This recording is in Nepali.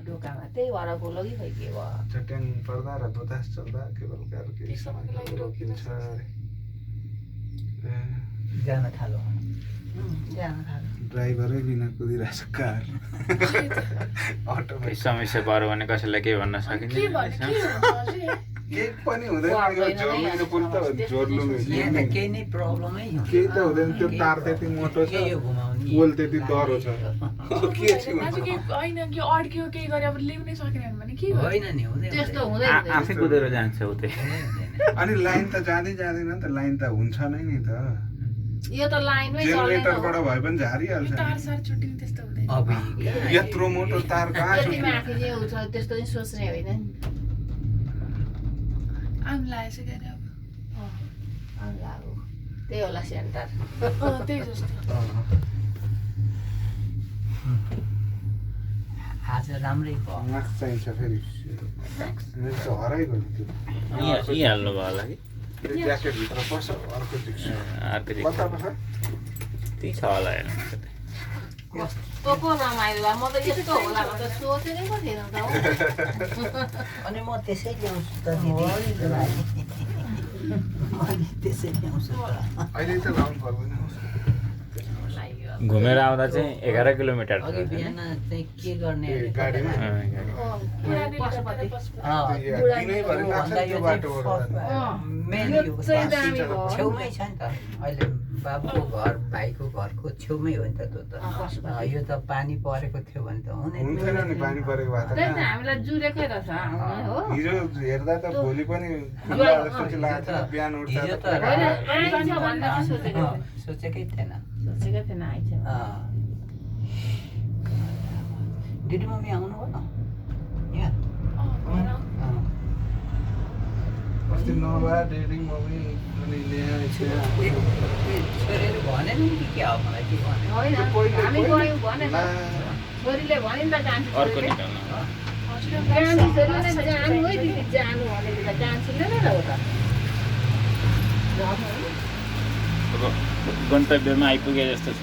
ढोकामा त्यही भएर बोलो कि खै के भयो चट्याङ पर्दा र बतास चल्दा केवल कार केही समयको लागि रोकिन्छ अरे जान थालो जान थाल्यो ड्राइभरै बिना कुदिरहेछ कार अटोमा समस्या पऱ्यो भने कसैलाई केही भन्न सकिन्छ केही पनि हुँदैन यो जोर्लिनु पुल त जोर्लुनु यहाँ त केही नै प्रब्लमै केही त हुँदैन त्यो तार त्यति मोटो छ यो घुमाउने पोल त्यति डह्रो छ के चाहिँ हुन्छ होइन नि हुँदैन त्यस्तो हुँदै आफै कुदेर जान्छ उतै अनि लाइन त जाँदै जाँदैन नि त लाइन त हुन्छ नै नि त यो त लाइनमै जेनेरेटरबाट भए पनि झारिहाल्छ नि। अबि यत्रो मोटो तार कहाँ त्यति छ माथि चाहिँ हुन्छ त्यस्तो नि सोच्ने होइन नि त्यही होला सेन्टर आज राम्रै भयो मास्क चाहिन्छ फेरि मेरो त हराइगयो नि त्यो यी हाल्नु भयो होला कि त्यो ज्याकेटभित्र पस्छ अर्को देख्छु अर्को कता पस्छ त्यही छ होला हेर्नु कस्तो पो रमाइलो भयो म त यस्तो होला भनेर सोचेकै पो थिएन त अनि म त्यसै ल्याउँछु त दिदी मैले त्यसै ल्याउँछु त अहिले त लाउनु पर्दैन घुमेर आउँदा चाहिँ 11 किलोमिटर छ अघि बिहान चाहिँ के गर्ने अरे गाडीमा पशुपति दिनैभरि लाग्छ त्यो बाटोबाट मेन यो छेउमै छ नि त अहिले बाबुको घर भाइको घरको छेउमै हो नि त त्यो त यो त पानी परेको थियो भने त हुन्थेन नि पानी परेको भए त त्यही त हामीलाई जुरेकै रहेछ हो हिजो हेर्दा त भोलि पनि खुल्ला जस्तो चाहिँ लाग्छ बिहान उठ्दा हिजो त त आइन्छ भनेर सोचेको सोचेकै थिएन सोचेकै थिएन आइन्छ दिदी मम्मी आउनु हो न यहाँ अस्ति नभए डेडी मम्मी अनि ल्याए छोरीहरू भनेन नि कि क्या हो मलाई के भने होइन हामी गयौँ भने त छोरीले भन्यो नि त जान्छु अर्को निकाल्नु जानु छोरीले नै जानु है दिदी जानु भनेको त जान्छुले नै हो त अब गन्तव्यमा आइपुगे जस्तो छ